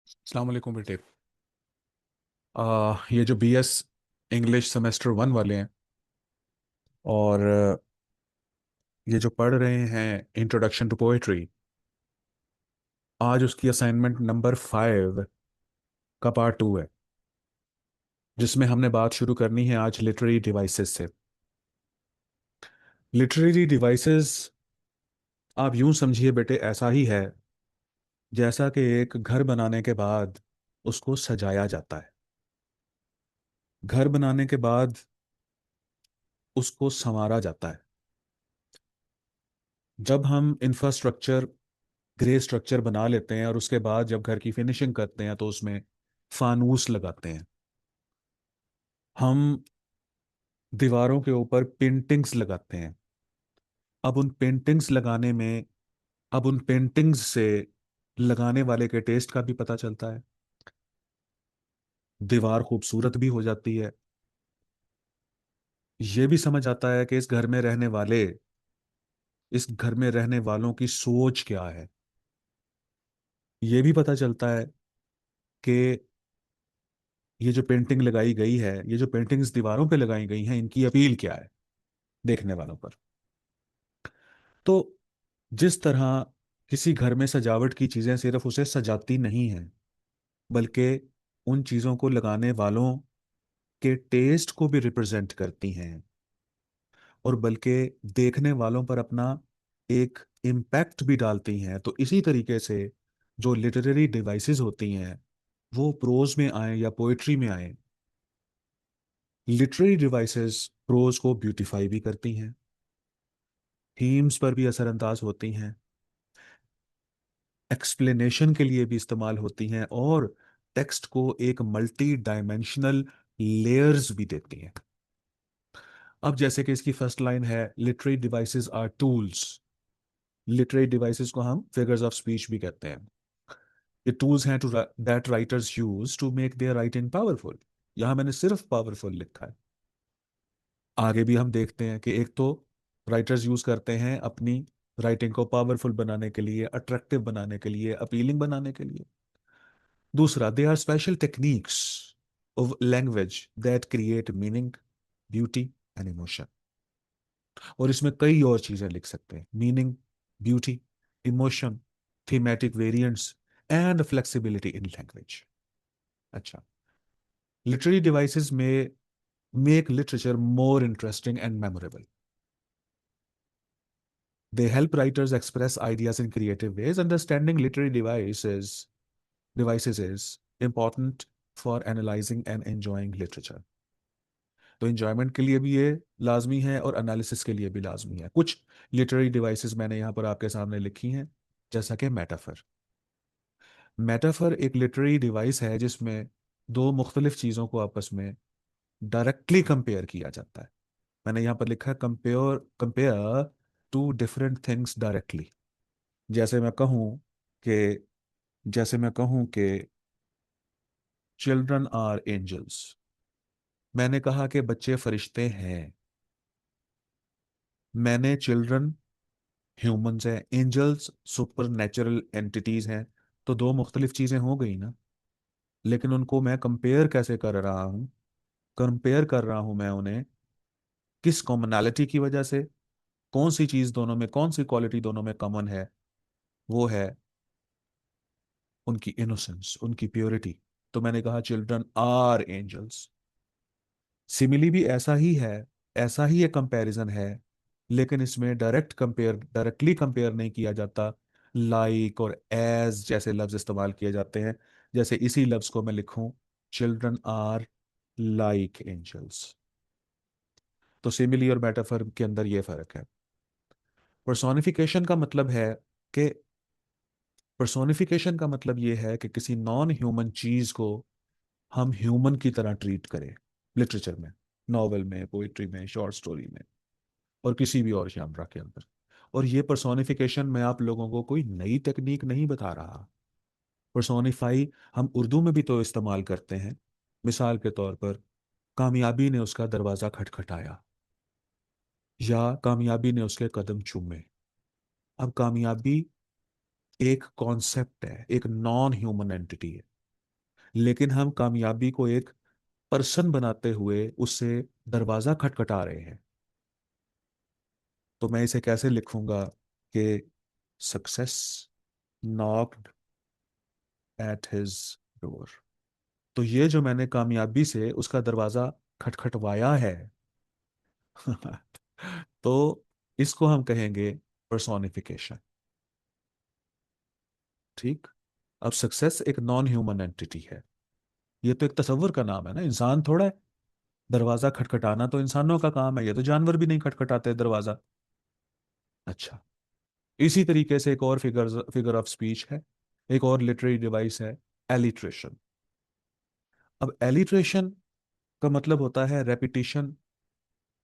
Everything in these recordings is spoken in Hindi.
अस्सलाम वालेकुम बेटे। ये जो बीएस इंग्लिश सेमेस्टर 1 वाले हैं और ये जो पढ़ रहे हैं इंट्रोडक्शन टू पोएट्री, आज उसकी असाइनमेंट नंबर 5 का पार्ट 2 है, जिसमें हमने बात शुरू करनी है आज लिटरेरी डिवाइसेस से। लिटरेरी डिवाइसेस आप यूं समझिए बेटे, ऐसा ही है जैसा कि एक घर बनाने के बाद उसको सजाया जाता है। घर बनाने के बाद उसको संवारा जाता है। जब हम इंफ्रास्ट्रक्चर ग्रे स्ट्रक्चर बना लेते हैं और उसके बाद जब घर की फिनिशिंग करते हैं तो उसमें फानूस लगाते हैं। हम दीवारों के ऊपर पेंटिंग्स लगाते हैं। अब उन पेंटिंग्स लगाने में अब उन पेंटिंग्स से लगाने वाले के टेस्ट का भी पता चलता है। दीवार खूबसूरत भी हो जाती है। ये भी समझ आता है कि इस घर में रहने वालों की सोच क्या है। ये भी पता चलता है कि ये जो पेंटिंग लगाई गई है, ये जो पेंटिंग्स दीवारों पे लगाई गई हैं, इनकी अपील क्या है देखने वालों पर। तो जिस तरह किसी घर में सजावट की चीजें सिर्फ उसे सजाती नहीं हैं, बल्कि उन चीजों को लगाने वालों के टेस्ट को भी रिप्रेजेंट करती हैं, और बल्कि देखने वालों पर अपना एक इम्पैक्ट भी डालती हैं, तो इसी तरीके से जो लिटरेरी डिवाइसेस होती हैं, वो प्रोज में आए या पोएट्री में आए, लिटरेरी डिवाइसेस प्रोज को ब्यूटीफाई भी करती हैं, थीम्स पर भी असरअंदाज होती हैं, एक्सप्लेनेशन के लिए भी इस्तेमाल होती हैं, और टेक्स्ट को एक मल्टी डायमेंशनल लेयर्स भी देती हैं। अब जैसे कि इसकी फर्स्ट लाइन है, literary devices are tools. Literary devices को हम फिगर्स ऑफ स्पीच भी कहते हैं। ये टूल्स हैं to that writers use to make their writing powerful. यहां मैंने सिर्फ पावरफुल लिखा है। आगे भी हम देखते हैं कि एक तो राइटर्स यूज करते हैं अपनी राइटिंग को पावरफुल बनाने के लिए, अट्रैक्टिव बनाने के लिए, अपीलिंग बनाने के लिए। दूसरा, they are special techniques of language that create meaning, beauty and emotion. और इसमें कई और चीजें लिख सकते हैं: meaning, beauty, emotion, thematic variants and flexibility in language. अच्छा, लिटरेरी डिवाइसेस में make literature more interesting and memorable. They help writers express ideas in creative ways. Understanding literary devices is important for analyzing and enjoying literature. तो enjoyment के लिए भी ये लाजमी है और analysis के लिए भी लाजमी है। कुछ literary devices मैंने यहाँ पर आपके सामने लिखी हैं, जैसा कि मेटाफर। मेटाफर एक literary device है जिसमें दो मुख्तलिफ चीज़ों को आपस में डायरेक्टली कंपेयर किया जाता है। मैंने यहाँ पर लिखा है, compare compare two different things directly. जैसे मैं कहूँ कि जैसे मैं कहूं कि चिल्ड्रन आर एंजल्स। मैंने कहा कि बच्चे फरिश्ते हैं। मैंने चिल्ड्रन ह्यूमंस हैं, एंजल्स सुपर नेचुरल एंटिटीज हैं। तो दो मुख्तलिफ चीजें हो गई ना। लेकिन उनको मैं कंपेयर कैसे कर रहा हूं? कंपेयर कर रहा हूं मैं उन्हें किस कॉमनैलिटी की वजह से? कौन सी चीज दोनों में, कौन सी क्वालिटी दोनों में कॉमन है? वो है उनकी इनोसेंस, उनकी प्योरिटी। तो मैंने कहा चिल्ड्रन आर एंजल्स। सिमिली भी ऐसा ही है, ऐसा ही एक कंपैरिजन है, लेकिन इसमें डायरेक्टली कंपेयर नहीं किया जाता। लाइक और एज जैसे लफ्ज इस्तेमाल किए जाते हैं। जैसे इसी लफ्ज को मैं लिखूं, चिल्ड्रन आर लाइक एंजल्स। तो सिमिली और मेटाफर के अंदर यह फर्क है। पर्सोनिफिकेशन का मतलब है कि पर्सोनिफिकेशन का मतलब यह है कि किसी नॉन ह्यूमन चीज को हम ह्यूमन की तरह ट्रीट करें। लिटरेचर में, नॉवेल में, पोइट्री में, शॉर्ट स्टोरी में, और किसी भी और genre के अंदर। और ये पर्सोनिफिकेशन मैं आप लोगों को कोई नई टेक्निक नहीं बता रहा। पर्सोनिफाई हम उर्दू में भी तो इस्तेमाल करते हैं। मिसाल के तौर पर, कामयाबी ने उसका दरवाजा खटखटाया, या कामयाबी ने उसके कदम चूमे। अब कामयाबी एक कॉन्सेप्ट है, एक नॉन ह्यूमन एंटिटी है। लेकिन हम कामयाबी को एक पर्सन बनाते हुए उससे दरवाजा खटखटा रहे हैं। तो मैं इसे कैसे लिखूंगा कि success knocked at his door. तो ये जो मैंने कामयाबी से उसका दरवाजा खटखटवाया है तो इसको हम कहेंगे पर्सोनिफिकेशन। ठीक। अब सक्सेस एक नॉन ह्यूमन एंटिटी है। ये तो एक तस्वर का नाम है ना, इंसान थोड़ा है। दरवाजा खटखटाना तो इंसानों का काम है, ये तो जानवर भी नहीं खटखटाते दरवाजा। अच्छा। इसी तरीके से एक और फिगर ऑफ स्पीच है, एक और लिटरेरी डिवाइस है, एलिट्रेशन। अब एलिट्रेशन का मतलब होता है repetition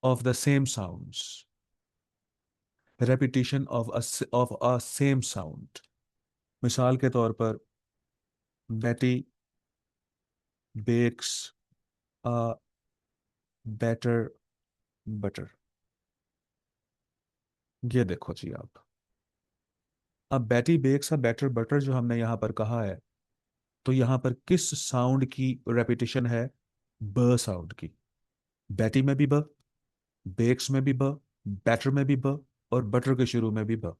of the same sounds, repetition of a same sound. मिसाल के तौर पर, बेटी बेक्स अ बेटर बटर। ये देखो जी आप, अब बेटी बेक्स अ बेटर बटर जो हमने यहां पर कहा है, तो यहां पर किस साउंड की रेपिटेशन है? ब साउंड की। बेटी में भी ब, बेक्स में भी ब, बैटर में भी ब, और बटर के शुरू में भी ब।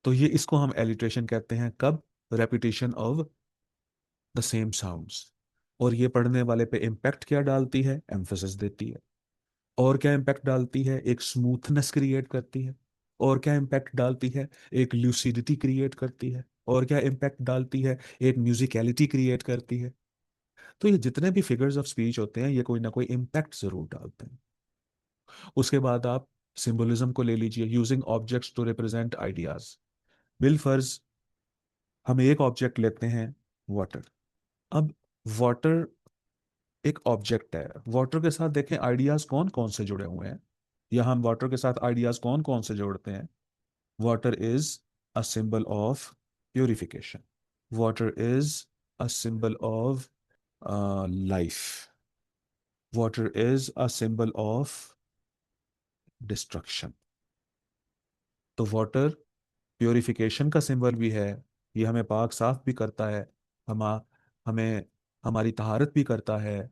तो ये इसको हम एलिट्रेशन कहते हैं। कब? Repetition of the same sounds. और ये पढ़ने वाले पे इम्पैक्ट क्या डालती है? एम्फेसिस देती है। और क्या इम्पैक्ट डालती है? एक स्मूथनेस क्रिएट करती है। और क्या इम्पैक्ट डालती है? एक ल्यूसिडिटी क्रिएट करती है। और क्या इम्पैक्ट डालती है? एक म्यूजिकलिटी क्रिएट करती है। तो ये जितने भी फिगर्स ऑफ स्पीच होते हैं, ये कोई ना कोई इम्पैक्ट जरूर डालते हैं। उसके बाद आप सिंबलिज्म को ले लीजिए, using objects to represent ideas. बिल फर्ज हम एक ऑब्जेक्ट लेते हैं, वाटर। अब वाटर एक ऑब्जेक्ट है, वाटर के साथ देखें आइडियाज कौन कौन से जुड़े हुए हैं। या हम वाटर के साथ आइडियाज कौन कौन से जोड़ते हैं? Water is a symbol of purification, water is a symbol of life, water is a symbol of destruction. तो वाटर प्योरिफिकेशन का सिंबल भी है, ये हमें पाक साफ भी करता है, हम हमें हमारी तहारत भी करता है।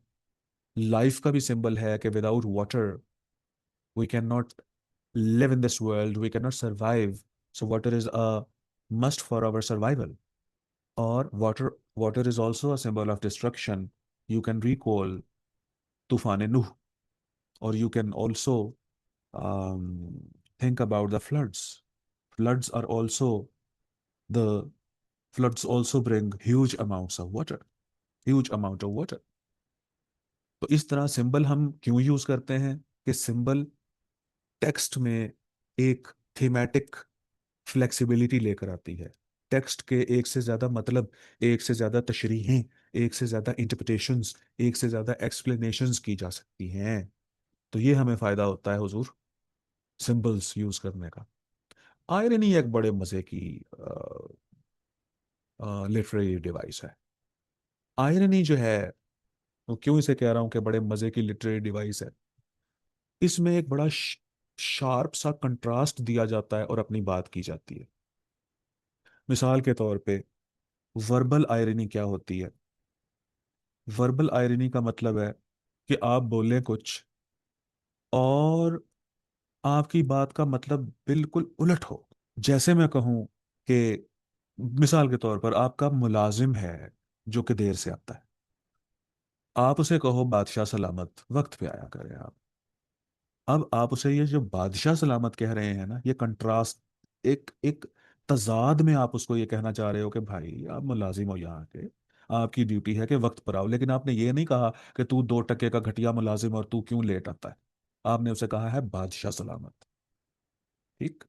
लाइफ का भी सिंबल है कि without water we can not live in this world, we cannot survive. So water is a must for our survival. Or water is also a symbol of destruction. You can recall Tufan Nuh, or you can also think about the floods. Floods are also the floods also bring huge amounts of water, huge amount of water. तो इस तरह सिंबल हम क्यों यूज करते हैं? कि सिंबल टेक्स्ट में एक थीमेटिक फ्लेक्सिबिलिटी लेकर आती है। टेक्स्ट के एक से ज्यादा मतलब, एक से ज्यादा तशरीहें, एक से ज्यादा इंटरप्रिटेशंस, एक से ज्यादा एक्सप्लेनेशंस की जा सकती हैं। तो ये हमें फायदा होता है हुजूर सिंबल्स यूज करने का। आयरनी एक बड़े मजे की लिटरेरी डिवाइस है। आयरनी जो है, वो क्यों इसे कह रहा हूं कि बड़े मजे की लिटरेरी डिवाइस है? इसमें एक बड़ा शार्प सा कंट्रास्ट दिया जाता है और अपनी बात की जाती है। मिसाल के तौर पे, वर्बल आयरनी क्या होती है? वर्बल आयरनी का मतलब है कि आप बोलें कुछ और आपकी बात का मतलब बिल्कुल उलट हो। जैसे मैं कहूं कि मिसाल के तौर पर आपका मुलाजिम है जो कि देर से आता है, आप उसे कहो बादशाह सलामत, वक्त पे आया करें आप। अब आप उसे ये जो बादशाह सलामत कह रहे हैं ना, ये कंट्रास्ट, एक एक तजाद में आप उसको ये कहना चाह रहे हो कि भाई आप मुलाजिम हो यहाँ के, आपकी ड्यूटी है कि वक्त पर आओ। लेकिन आपने ये नहीं कहा कि तू 2 टके का घटिया मुलाजिम और तू क्यों लेट आता है। आपने उसे कहा है बादशाह सलामत। ठीक।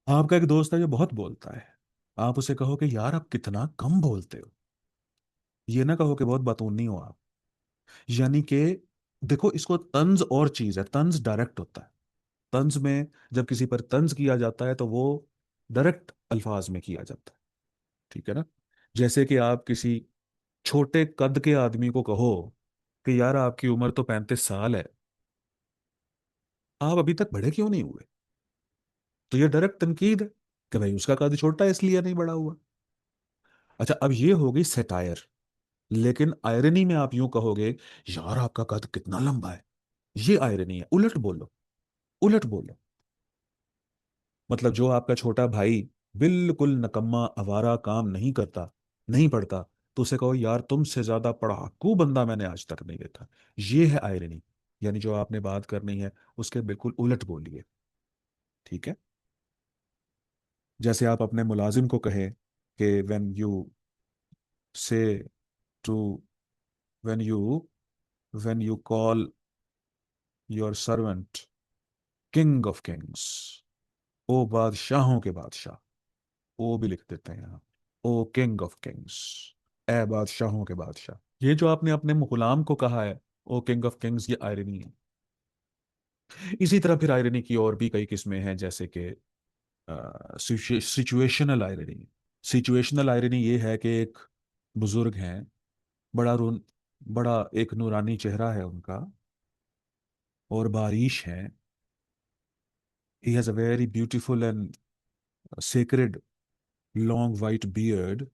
आपका एक दोस्त है जो बहुत बोलता है, आप उसे कहो कि यार आप कितना कम बोलते हो। ये ना कहो कि बहुत बतूनी हो आप। यानी कि देखो, इसको तंज और चीज है, तंज डायरेक्ट होता है। तंज में जब किसी पर तंज किया जाता है तो वो डायरेक्ट अल्फाज में किया जाता है। ठीक है ना? जैसे कि आप किसी छोटे कद के आदमी को कहो कि यार आपकी उम्र तो 35 साल है, आप अभी तक बड़े क्यों नहीं हुए? तो ये डायरेक्ट तनकीद है कि भाई उसका कद छोटा है इसलिए नहीं बड़ा हुआ। अच्छा, अब ये हो गई सेटायर। लेकिन आयरनी में आप यूं कहोगे, यार आपका कद कितना लंबा है, ये आयरनी है। उलट बोलो, उलट बोलो। मतलब जो आपका छोटा भाई बिल्कुल नकम्मा आवारा, काम नहीं करता, नहीं पढ़ता, तो उसे कहो यार तुमसे ज्यादा पढ़ाकू बंदा मैंने आज तक नहीं देखा। ये है आयरनी। यानी जो आपने बात करनी है उसके बिल्कुल उलट बोलिए। ठीक है। जैसे आप अपने मुलाजिम को कहें कि से to when you when you call your servant king of kings, ओ बादशाहों के बादशाह। ओ भी लिख देते हैं यहाँ। ओ किंग ऑफ किंग्स, ए बादशाहों के बादशाह। ये जो आपने अपने गुलाम को कहा है ओ किंग ऑफ किंग्स, ये आयरनी है। इसी तरह फिर आयरनी की और भी कई किस्में हैं, जैसे कि सिचुएशनल आयरनी। सिचुएशनल आयरनी ये है कि एक बुजुर्ग हैं, बड़ा रून बड़ा एक नूरानी चेहरा है उनका, और बारिश है। He has a very beautiful and sacred long white beard,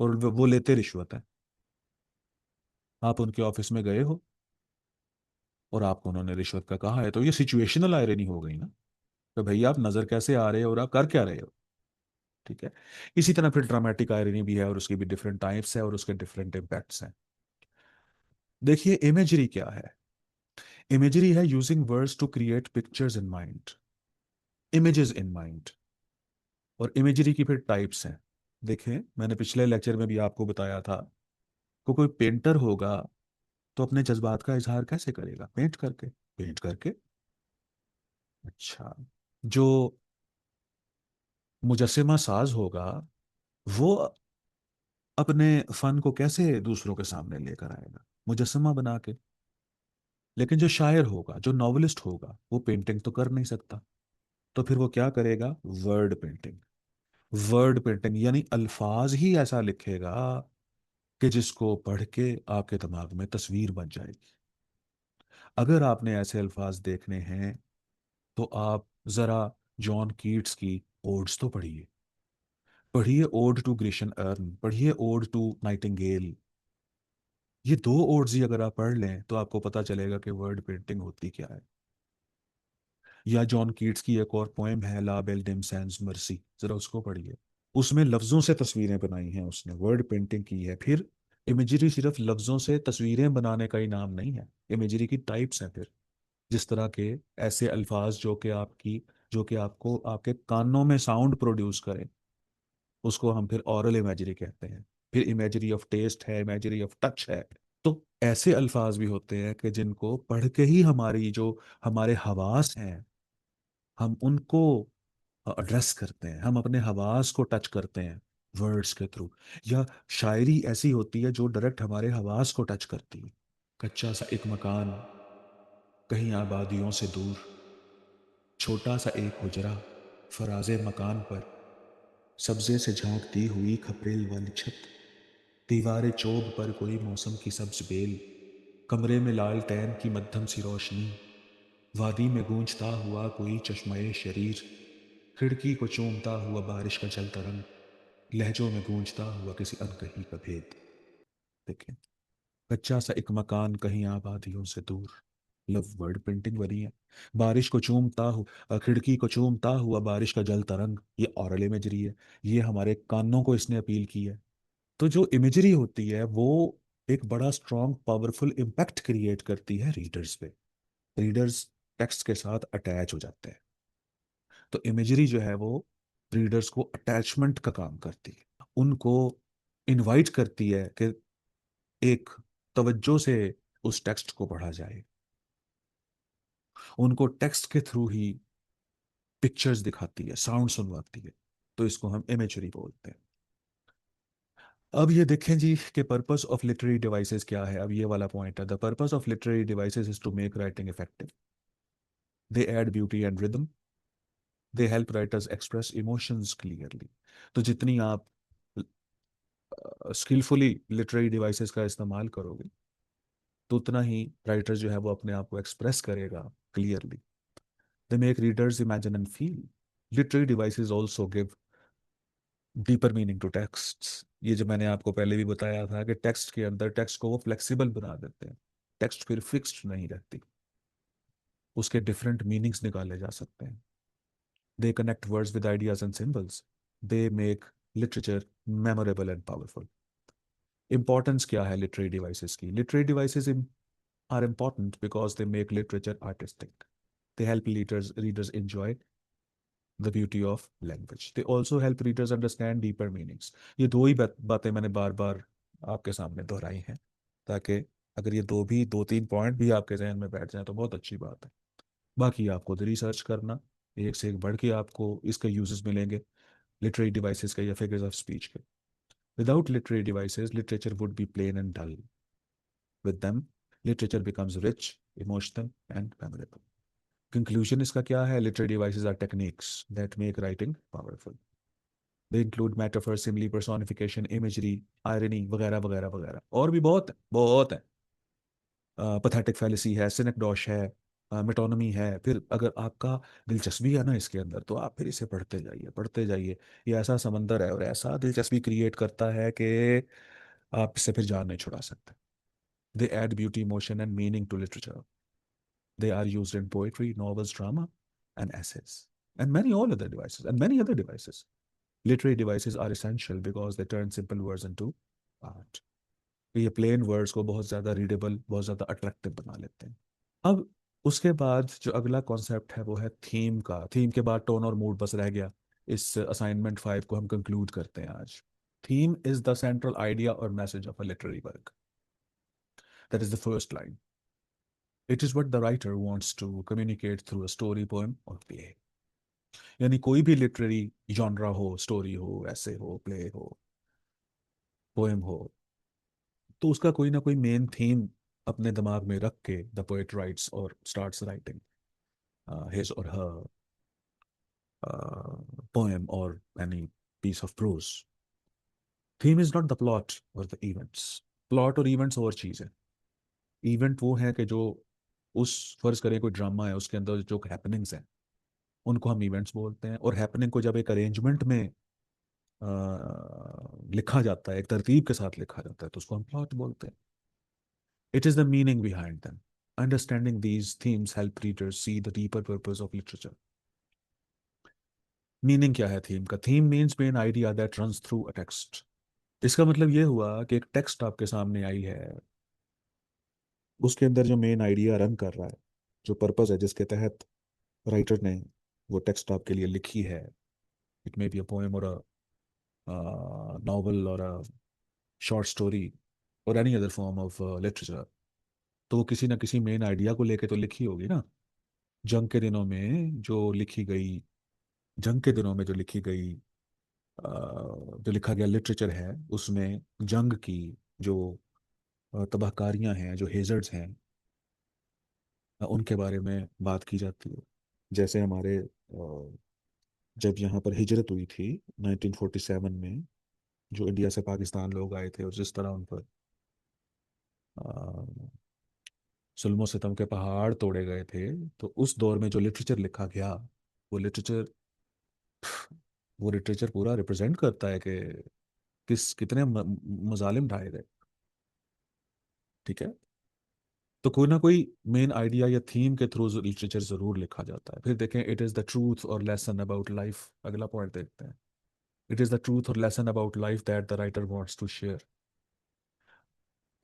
और वो लेते रिश्वत है। आप उनके ऑफिस में गए हो और आपको उन्होंने रिश्वत का कहा है, तो ये सिचुएशनल आयरनी हो गई ना। तो भैया आप नजर कैसे आ रहे हो और आप कर क्या रहे हो। ठीक है। इसी तरह फिर ड्रामेटिक आयरनी भी है, और उसकी भी डिफरेंट टाइप्स है और उसके डिफरेंट इम्पैक्ट्स हैं। देखिए इमेजरी क्या है। इमेजरी है using words to create pictures in mind, images in mind. और इमेजरी की फिर टाइप्स हैं। देखें मैंने पिछले लेक्चर में भी आपको बताया था को कोई पेंटर होगा तो अपने जज्बात का इजहार कैसे करेगा, पेंट करके, पेंट करके। अच्छा, जो मुजस्सिमा साज होगा वो अपने फन को कैसे दूसरों के सामने लेकर आएगा, मुजस्समा बना के। लेकिन जो शायर होगा, जो नॉवलिस्ट होगा, वो पेंटिंग तो कर नहीं सकता, तो फिर वो क्या करेगा, वर्ड पेंटिंग। वर्ड पेंटिंग यानी अल्फाज ही ऐसा लिखेगा कि जिसको पढ़ के आपके दिमाग में तस्वीर बन जाएगी। अगर आपने ऐसे अल्फाज देखने हैं तो आप जरा जॉन कीट्स की ओड्स तो पढ़िए। पढ़िए ओड टू ग्रीशन अर्न, पढ़िए ओड टू नाइटिंगेल। ये दो ओड्स ही अगर आप पढ़ लें तो आपको पता चलेगा कि वर्ड पेंटिंग होती क्या है। या जॉन कीट्स की एक और पोएम है ला बेल डिम सैंस मर्सी, जरा उसको पढ़िए। उसमें लफ्जों से तस्वीरें बनाई हैं उसने, वर्ड पेंटिंग की है। फिर इमेजरी सिर्फ लफ्जों से तस्वीरें बनाने का ही नाम नहीं है, इमेजरी की टाइप्स हैं फिर। जिस तरह के ऐसे अल्फाज जो कि आपको आपके कानों में साउंड प्रोड्यूस करें, उसको हम फिर ऑरल इमेजरी कहते हैं। फिर इमेजरी ऑफ टेस्ट है, इमेजरी ऑफ टच है। तो ऐसे अल्फाज भी होते हैं कि जिनको पढ़ के ही हमारी जो हमारे हवास हैं, हम उनको एड्रेस करते हैं, हम अपने हवास को टच करते हैं वर्ड्स के थ्रू। या शायरी ऐसी होती है जो डायरेक्ट हमारे हवास को टच करती है। कच्चा सा एक मकान कहीं आबादियों से दूर, छोटा सा एक हुजरा फराजे मकान पर, सब्जे से झांकती हुई खपरेल वाली छत, दीवारें चोब पर कोई मौसम की सब्ज बेल, कमरे में लाल टैन की मध्यम सी रोशनी, वादी में गूंजता हुआ कोई चश्मे शरीर, खिड़की को चूमता हुआ बारिश का जल तरंग, लहजों में गूंजता हुआ किसी अनकही का भेद। देखें, कच्चा सा एक मकान कहीं आबादियों से दूर, लव वर्ड पेंटिंग बनी है। बारिश को खिड़की को चूमता हुआ बारिश का जल तरंग, ये ऑरल इमेजरी है। ये हमारे कानों को इसने अपील की है। तो जो इमेजरी होती है वो एक बड़ा स्ट्रॉन्ग पावरफुल इम्पैक्ट क्रिएट करती है रीडर्स पे। रीडर्स टेक्स्ट के साथ अटैच हो जाते हैं। तो इमेजरी जो है वो रीडर्स को अटैचमेंट का काम करती है, उनको इनवाइट करती है कि एक तवज्जो से उस टेक्स्ट को पढ़ा जाए। उनको टेक्स्ट के थ्रू ही पिक्चर्स दिखाती है, साउंड सुनवाती है। तो इसको हम इमेजरी बोलते हैं। अब ये देखें जी कि पर्पस ऑफ लिटरेरी डिवाइसेस क्या है। अब ये वाला पॉइंट है, the purpose of literary devices is to make writing effective, they add beauty and rhythm, they help writers express emotions clearly. तो जितनी आप स्किलफुली लिटरेरी डिवाइसेस का इस्तेमाल करोगे तो उतना ही राइटर जो है वो अपने आप को एक्सप्रेस करेगा clearly. They make readers imagine and feel. Literary devices also give deeper meaning to text. ये जो मैंने आपको पहले भी बताया था कि टेक्स्ट के अंदर टेक्स्ट को वो फ्लेक्सिबल बना देते हैं, टेक्स्ट फिर फिक्स्ड नहीं रहती, उसके डिफरेंट मीनिंग्स निकाले जा सकते हैं। They connect words with ideas and symbols, they make literature memorable and powerful. Importance क्या है लिटरेरी डिवाइसेस की? Literary devices are important because they make literature artistic. They help readers enjoy the beauty of language. They also help readers understand deeper meanings. ये दो ही बातें मैंने बार बार आपके सामने दोहराई हैं, ताकि अगर ये दो तीन पॉइंट भी आपके जहन में बैठ जाए तो बहुत अच्छी बात है। बाकी आपको तो रिसर्च करना, एक से एक बढ़ के आपको इसके यूजेस मिलेंगे, लिटरेरी डिवाइसेस के या फिगर्स ऑफ स्पीच के। Without literary devices literature would be plain and dull. With them, literature becomes rich, emotional, and memorable. Conclusion इसका क्या है? Literary devices are techniques that make writing powerful. They include metaphor, simile, personification, imagery, irony वगैरह वगैरह वगैरह, और भी बहुत है। पैथेटिक फैलेसी है, सिनेक्डोश है, मेटोनमी है। फिर अगर आपका दिलचस्पी है ना इसके अंदर, तो आप फिर इसे पढ़ते जाइए पढ़ते जाइए। ये ऐसा समंदर है और ऐसा दिलचस्पी क्रिएट करता है कि आप इससे फिर जान नहीं छुड़ा सकते। They add beauty, emotion, and meaning to literature. They are used in poetry, novels, drama, and essays, and many other devices. Literary devices are essential because they turn simple words into art. ये प्लेन वर्ड्स को बहुत ज़्यादा रीडेबल, बहुत ज़्यादा अट्रैक्टिव बना लेते हैं। अब उसके बाद जो अगला कॉन्सेप्ट है वो है थीम का। थीम के बाद टोन और मूड बस रह गया। इस असाइनमेंट 5 को हम कंक्लूड करते हैं आज। Theme is the central idea और message of a literary work. That is the first line. It is what the writer wants to communicate through a story, poem or play. यानी कोई भी लिटरेरी जॉनरा हो, स्टोरी हो, ऐसे हो, प्ले हो, पोएम हो, तो उसका कोई ना कोई मेन थीम अपने दिमाग में रख के द पोएट राइट्स और starts writing his or her poem or any piece of prose. Theme is not the plot or the events. Plot और इवेंट्स और चीज़ है। इवेंट वो है कि जो उस फर्ज करें कोई ड्रामा है उसके अंदर जो हैपनिंग्स हैं उनको हम इवेंट्स बोलते हैं, और हैपनिंग को जब एक अरेंजमेंट में लिखा जाता है, एक तरतीब के साथ लिखा जाता है, तो उसको हम प्लॉट बोलते हैं। It is the meaning behind them. Understanding these themes help readers see the deeper purpose of literature. Meaning क्या है थीम का? Theme means main idea that runs through a text. इसका मतलब ये हुआ कि एक टेक्स्ट आपके सामने आई है, उसके अंदर जो मेन आइडिया रन कर रहा है, जो पर्पस है जिसके तहत राइटर ने वो टेक्स्ट आपके लिए लिखी है, it may be a poem और अ नॉवल और अ शॉर्ट स्टोरी और any other form of literature, तो वो किसी ना किसी मेन आइडिया को लेके तो लिखी होगी ना। जंग के दिनों में जो लिखी गई जंग के दिनों में जो लिखी गई जो लिखा गया लिटरेचर है, उसमें जंग की जो तबाहकारियां हैं, जो हेजर्ड्स हैं, उनके बारे में बात की जाती है। जैसे हमारे जब यहाँ पर हिजरत हुई थी 1947 में, जो इंडिया से पाकिस्तान लोग आए थे और जिस तरह उन पर जुल्म सितम के पहाड़ तोड़े गए थे, तो उस दौर में जो लिटरेचर लिखा गया, वो लिटरेचर वो लिटरेचर पूरा रिप्रेजेंट करता है कि कितने मजालिम ढाए गए। ठीक है, तो कोई ना कोई मेन आइडिया या थीम के थ्रू लिटरेचर जरूर लिखा जाता है। फिर देखें, इट इज द ट्रूथ और लेसन अबाउट लाइफ। अगला पॉइंट देखते हैं। इट इज द ट्रूथ और lesson about life that the writer wants to share.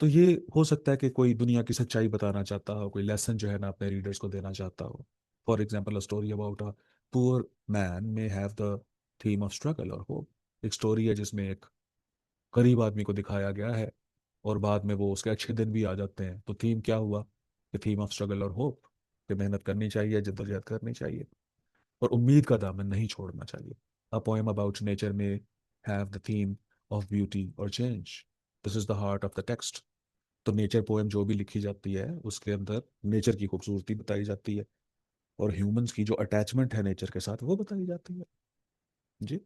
तो ये हो सकता है कि कोई दुनिया की सच्चाई बताना चाहता हो, कोई लेसन जो है ना अपने रीडर्स को देना चाहता हो। For example, a story about a poor man may have the theme of struggle और होप। एक स्टोरी है जिसमें एक गरीब आदमी को दिखाया गया है और बाद में वो उसके अच्छे दिन भी आ जाते हैं, तो थीम क्या हुआ? कि थीम ऑफ स्ट्रगल और होप, कि मेहनत करनी चाहिए, जद्दोजहद करनी चाहिए और उम्मीद का दामन नहीं छोड़ना चाहिए। अ पोएम अबाउट नेचर में have the theme of beauty और change. This is the heart of the text. तो नेचर पोएम जो भी लिखी जाती है उसके अंदर नेचर की खूबसूरती बताई जाती है और ह्यूमंस की जो अटैचमेंट है नेचर के साथ वो बताई जाती है। जी,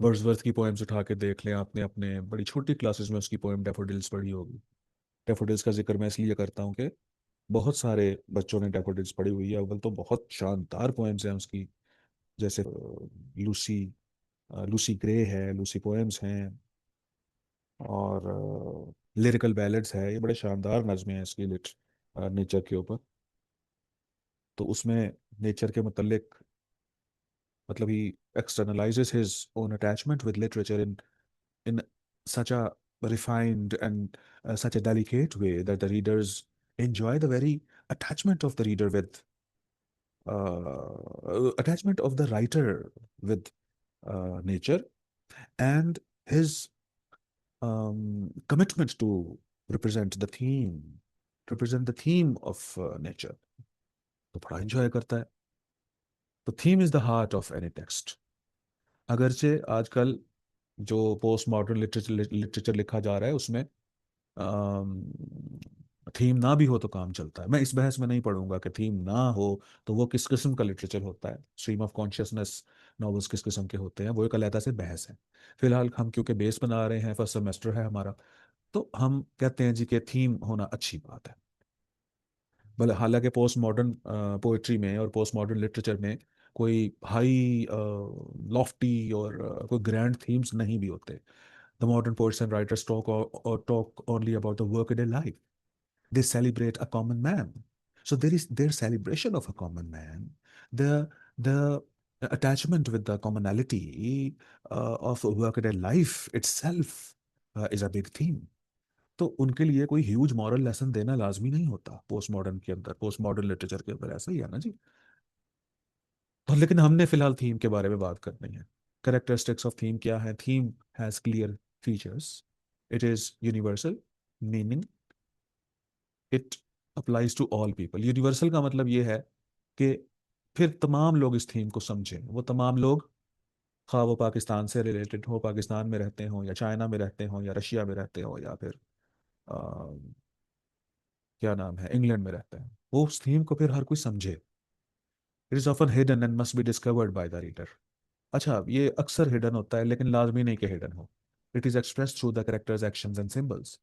वर्ड्सवर्थ की पोएम्स उठा के देख लें आपने, अपने बड़ी छोटी क्लासेस में उसकी पोएम डैफोडिल्स पढ़ी होगी। डैफोडिल्स का जिक्र मैं इसलिए करता हूँ कि बहुत सारे बच्चों ने डैफोडिल्स पढ़ी हुई है। अव्वल तो बहुत शानदार पोएम्स हैं उसकी, जैसे लूसी, लूसी ग्रे है, लूसी पोएम्स हैं, और लिरिकल बैलेड्स है। ये बड़े शानदार नज़में हैं इसकी, नेचर के ऊपर। तो उसमें नेचर के मतलब, he externalizes his own attachment with literature in such a refined and such a delicate way that the readers enjoy the very attachment of the reader with attachment of the writer with nature, and his commitment to represent the theme of nature. तो बड़ा enjoy करता है। तो theme is the heart of any text. अगरचे आजकल जो पोस्ट मॉडर्न लिटरेचर लिटरेचर लिखा जा रहा है उसमें थीम ना भी हो तो काम चलता है। मैं इस बहस में नहीं पढ़ूंगा कि थीम ना हो तो वो किस किस्म का लिटरेचर होता है, स्ट्रीम ऑफ कॉन्शियसनेस नॉवेल्स किस किस्म के होते हैं, वो एक अलहदा से बहस है। फिलहाल हम क्योंकि बेस बना रहे हैं, फर्स्ट सेमेस्टर है हमारा, तो हम कहते हैं जी कि थीम होना अच्छी बात है। भले हालांकि पोस्ट मॉडर्न पोइट्री में और पोस्ट मॉडर्न लिटरेचर में कोई हाई लॉफ्टी और कोई ग्रैंड थीम्स नहीं भी होते। The modern poets and writers talk only about the work day life. They celebrate a common man. So there is their celebration of a common man. The attachment with the commonality of workaday life itself is a big theme. तो उनके लिए कोई ह्यूज मॉरल लेसन देना लाजमी नहीं होता पोस्ट मॉडर्न के अंदर, पोस्ट मॉडर्न लिटरेचर के अंदर ऐसा ही है ना जी। तो लेकिन हमने फिलहाल थीम के बारे में बात करनी है। करेक्टरिस्टिक्स ऑफ थीम क्या है? Theme has clear features, it is universal meaning, it applies to all people. Universal का मतलब ये है कि फिर तमाम लोग इस थीम को समझें। वो तमाम लोग, खा वो पाकिस्तान से रिलेटेड हो, पाकिस्तान में रहते हों या चाइना में रहते हों या रशिया में रहते हो या फिर क्या नाम है, इंग्लैंड में रहते हैं, वो उस थीम को फिर हर कोई समझे। It is often hidden and must be discovered by the reader. अच्छा, ये अक्सर हिडन होता है लेकिन लाजमी नहीं कि हिडन हो। It is express through the characters actions and symbols.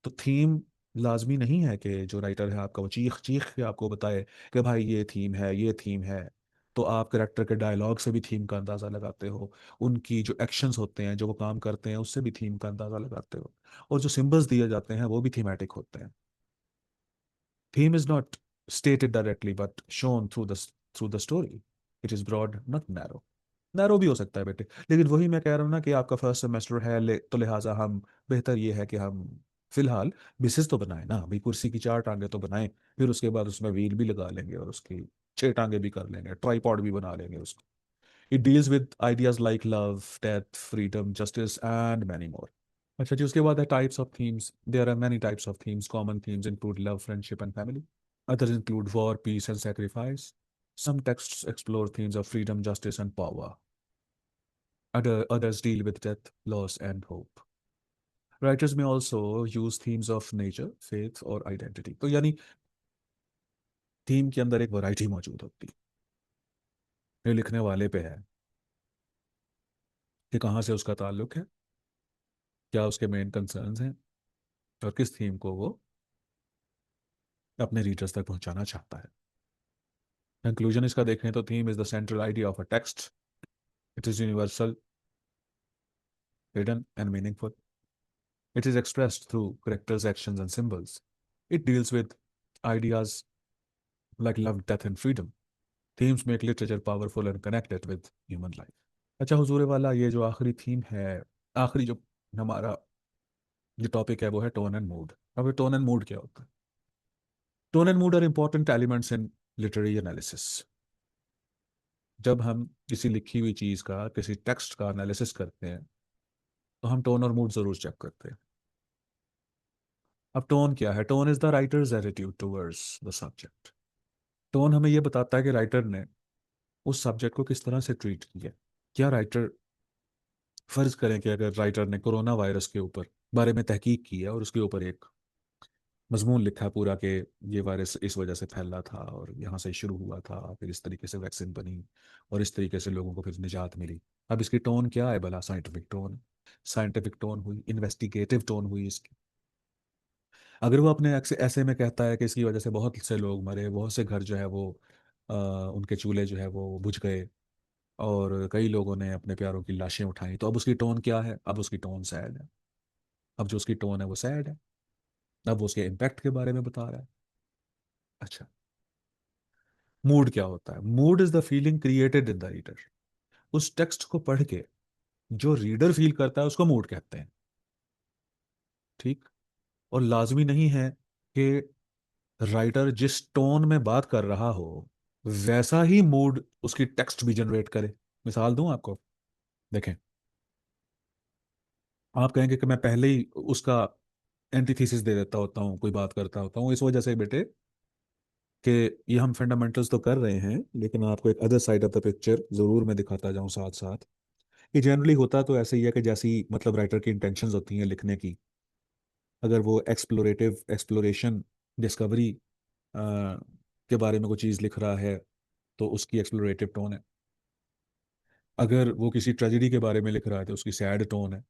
तो थीम लाजमी नहीं है कि जो राइटर है आपका वो चीख चीख के आपको बताए कि भाई ये थीम है, ये थीम है। तो आप करेक्टर के डायलॉग से भी थीम का अंदाज़ा लगाते हो, उनकी जो एक्शंस होते हैं, जो वो काम करते हैं, उससे भी थीम का अंदाज़ा लगाते हो, और जो सिंबल्स दिए जाते हैं वो भी थीमेटिक होते हैं। Theme is not stated directly but shown through the story. It is broad, not narrow. Narrow भी हो सकता है बेटे, लेकिन वही मैं कह रहा हूँ ना कि आपका फर्स्ट सेमेस्टर है तो लिहाजा हम बेहतर ये है कि हम फिलहाल बेसिस तो बनाए ना भाई, कुर्सी की चार टांगे तो बनाए, फिर उसके बाद उसमें व्हील भी लगा लेंगे और उसकी छह टांगे भी कर लेंगे, ट्राईपॉड भी बना लेंगे उसको। It deals with ideas like love, death, freedom, justice and many more. अच्छा जी, उसके बाद है types of themes. There are many types of themes. Common themes include love, friendship and family. Others include war, peace, and sacrifice. Some texts explore themes of freedom, justice, and power. Others deal with death, loss, and hope. Writers may also use themes of nature, faith, or identity. तो यानी थीम के अंदर एक वैरायटी मौजूद होती है। ये लिखने वाले पे है कि कहाँ से उसका ताल्लुक है, क्या उसके मेन कंसर्न्स हैं, और किस थीम को वो अपने रीडर्स तक पहुंचाना चाहता है। कंक्लूजन इसका देखें तो theme is the central idea of a text. It is universal, hidden and meaningful. It is expressed through characters, actions, and symbols. It deals with ideas like love, death, and freedom. Themes make literature powerful and connected with human life. अच्छा हुजूर वाला, ये जो आखिरी थीम है, आखिरी जो हमारा जो टॉपिक है वो है टोन एंड मूड। अब ये टोन एंड मूड क्या होता है? Tone and mood are important elements in literary analysis. जब हम किसी लिखी हुई चीज का, किसी टेक्स्ट का एनालिसिस करते हैं तो हम टोन और मूड जरूर चेक करते हैं। अब टोन क्या है? Tone is the writers attitude towards the subject. Tone हमें यह बताता है कि राइटर ने उस सब्जेक्ट को किस तरह से ट्रीट किया। क्या राइटर, फर्ज करें कि अगर राइटर ने कोरोना वायरस के ऊपर बारे में तहकीक की है और उसके ऊपर एक मजमून लिखा पूरा कि ये वायरस इस वजह से फैला था और यहाँ से शुरू हुआ था, फिर इस तरीके से वैक्सीन बनी और इस तरीके से लोगों को फिर निजात मिली। अब इसकी टोन क्या है भला? Scientific tone. साइंटिफिक टोन हुई, इन्वेस्टिगेटिव टोन हुई इसकी। अगर वो अपने ऐसे में कहता है कि इसकी वजह से बहुत से लोग मरे, बहुत से घर जो है वो उनके चूल्हे जो है वो बुझ गए, और कई लोगों ने अपने प्यारों की लाशें उठाई, तो अब उसकी टोन क्या है? अब उसकी टोन सैड है। अब जो उसकी टोन है वो सैड है। अब वो उसके इम्पैक्ट के बारे में बता रहा है। अच्छा, मूड क्या होता है? Mood is the feeling created in the reader. उस टेक्स्ट को पढ़ के जो रीडर फील करता है उसको मूड कहते हैं। ठीक। और लाजमी नहीं है कि राइटर जिस टोन में बात कर रहा हो वैसा ही मूड उसकी टेक्स्ट भी जनरेट करे। मिसाल दूं आपको। देखें, आप कहेंगे कि मैं पहले ही उसका एंटीथीसिस दे देता होता हूँ, कोई बात करता होता हूँ, इस वजह से बेटे कि ये हम फंडामेंटल्स तो कर रहे हैं, लेकिन आपको एक other side of the picture जरूर मैं दिखाता जाऊँ साथ साथ। ये जनरली होता तो ऐसे ही है कि जैसी मतलब राइटर की इंटेंशंस होती हैं लिखने की। अगर वो एक्सप्लोरेटिव एक्सप्लोरेशन डिस्कवरी के बारे में कोई चीज़ लिख रहा है तो उसकी एक्सप्लोरेटिव टोन है। अगर वो किसी ट्रेजेडी के बारे में लिख रहा है तो उसकी सैड टोन है।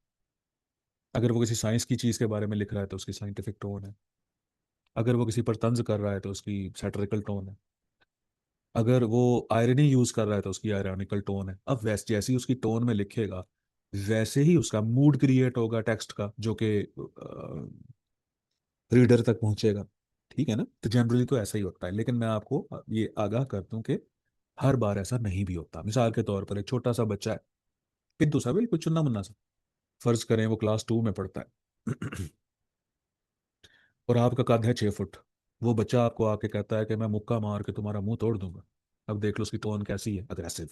अगर वो किसी साइंस की चीज़ के बारे में लिख रहा है तो उसकी साइंटिफिक टोन है। अगर वो किसी पर तंज कर रहा है तो उसकी सैटरिकल टोन है। अगर वो आयरनी यूज कर रहा है तो उसकी आयरनिकल टोन है। अब वैसे जैसी उसकी टोन में लिखेगा वैसे ही उसका मूड क्रिएट होगा टेक्स्ट का, जो कि रीडर तक पहुंचेगा। ठीक है ना? तो जनरली तो ऐसा ही होता है, लेकिन मैं आपको ये आगाह कर दूं कि हर बार ऐसा नहीं भी होता। मिसाल के तौर पर एक छोटा सा बच्चा है, किंतु सा बिल्कुल चुन्ना मुन्ना सा, फर्ज करें वो क्लास 2 में पढ़ता है और आपका कद है 6 फुट। वो बच्चा आपको आके कहता है कि मैं मुक्का मार के तुम्हारा मुंह तोड़ दूंगा। अब देख लो उसकी टोन कैसी है, अग्रेसिव,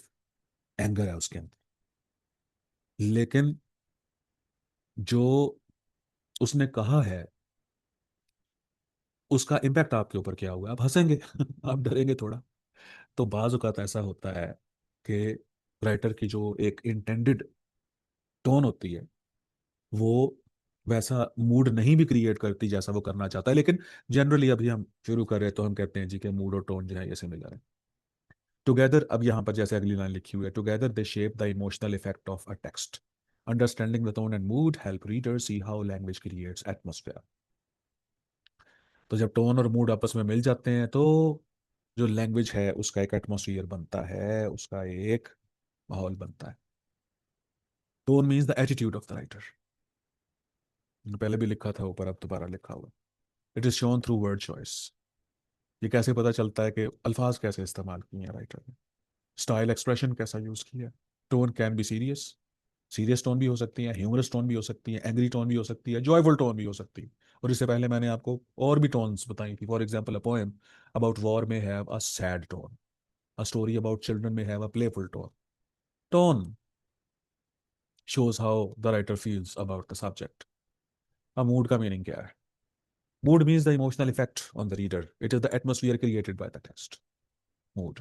एंगर है उसके अंदर। लेकिन जो उसने कहा है उसका इम्पैक्ट आपके ऊपर क्या हुआ? आप हंसेंगे आप डरेंगे थोड़ा। तो बाज औक़ात ऐसा होता है कि राइटर की जो एक इंटेंडेड टोन होती है वो वैसा मूड नहीं भी क्रिएट करती जैसा वो करना चाहता है, लेकिन जनरली अभी हम शुरू कर रहे हैं तो हम कहते हैं जी कि मूड और टोन जो है ये सिमिलर है। टुगेदर, अब यहाँ पर जैसे अगली लाइन लिखी हुई है, together they shape the emotional effect of a text. Understanding the tone and mood help reader see how language creates atmosphere. तो जब टोन और मूड आपस में मिल जाते हैं तो जो लैंग्वेज है उसका एक एटमोसफियर बनता है, उसका एक माहौल बनता है। Tone means the attitude of the writer. पहले भी लिखा था ऊपर, अब दोबारा लिखा हुआ। It is shown through word choice. ये कैसे पता चलता है कि अल्फाज कैसे इस्तेमाल किए हैं राइटर ने, स्टाइल एक्सप्रेशन कैसा यूज किया है। Tone can be serious, serious tone भी हो सकती है, ह्यूमरस टोन भी हो सकती है, एंग्री टोन भी हो सकती है, जॉयफुल टोन भी हो सकती है। और इससे पहले मैंने आपको और भी टोन्स बताई थी। For example, a poem about war में have a sad tone, a story about children में have a playful tone. Tone shows how the writer feels about the subject. अब मूड का मीनिंग क्या है? Mood means the emotional effect on the reader. It is the atmosphere created by the text. Mood,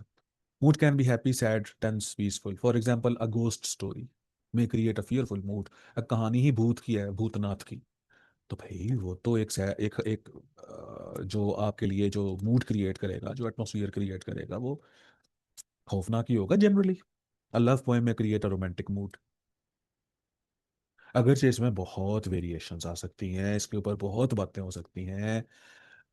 mood can be happy, sad, tense, peaceful. For example, a ghost story may create a fearful mood। कहानी ही भूत की है, भूतनाथ की, तो भाई वो तो एक जो आपके लिए जो मूड क्रिएट करेगा, जो एटमोसफियर क्रिएट करेगा, वो खौफनाक ही होगा जनरली। अ लव पोएम में क्रिएट अ रोमांटिक मूड। अगरचे इसमें बहुत वेरिएशंस आ सकती हैं, इसके ऊपर बहुत बातें हो सकती हैं,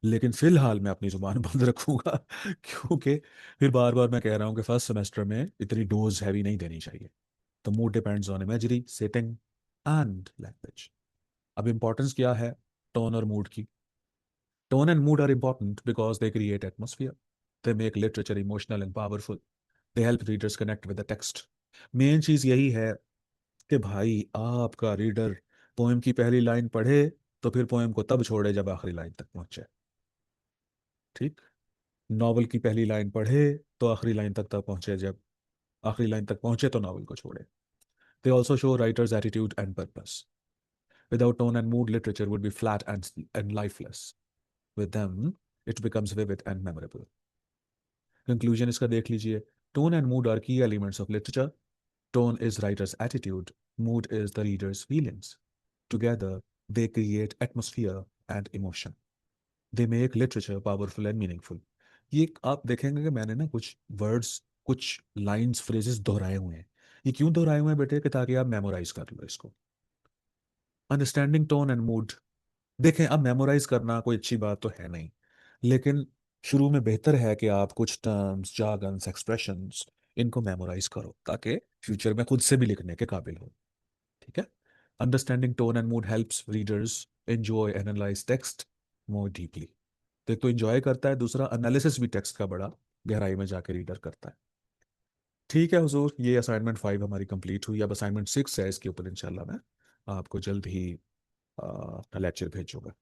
लेकिन फिलहाल मैं अपनी जुबान बंद रखूंगा क्योंकि फिर बार बार मैं कह रहा हूँ कि फर्स्ट सेमेस्टर में इतनी डोज हैवी नहीं देनी चाहिए। तो mood depends on imagery, setting and language. अब इंपॉर्टेंस क्या है टोन और मूड की? Tone and mood are important because they create atmosphere, they make literature emotional and powerful, they help readers connect with the text. Main चीज यही है कि भाई आपका रीडर पोएम की पहली लाइन पढ़े तो फिर पोएम को तब छोड़े जब आखिरी लाइन तक पहुंचे। ठीक। नॉवल की पहली लाइन पढ़े तो आखिरी लाइन तक तब पहुंचे, जब आखिरी लाइन तक पहुंचे तो नॉवल को छोड़े। They also show writers attitude and purpose. Without tone and mood literature would B flat and lifeless. With them it becomes vivid and memorable. Conclusion इसका देख लीजिए। टोन एंड मूड आर की elements of literature. Tone is writer's attitude, mood is the reader's feelings. Together, they create atmosphere and emotion. They make literature powerful and meaningful. ये आप देखेंगे कि मैंने ना कुछ वर्ड्स, कुछ लाइंस, फ्रेजेस दोहराए हुए हैं। ये क्यों दोहराए हुए हैं बेटे? कि ताकि आप मेमोराइज कर लो इसको। Understanding tone and mood. देखें, अब मेमोराइज करना कोई अच्छी बात तो है नहीं, लेकिन शुरू में बेहतर है कि आप कुछ टर्म्स, जार्गन्स, एक्सप्रेशंस इनको मेमोराइज करो ताकि फ्यूचर में खुद से भी लिखने के काबिल हो। ठीक है। Understanding tone and mood helps readers enjoy analyse text more deeply. तो एक तो एंजॉय करता है, दूसरा एनालिसिस भी टेक्स्ट का बड़ा गहराई में जाके रीडर करता है। ठीक है हुजूर, ये असाइनमेंट 5 हमारी कंप्लीट हुई। अब असाइनमेंट 6 है, इसके ऊपर इंशाल्लाह मैं आपको जल्द ही लेक्चर भेजूंगा।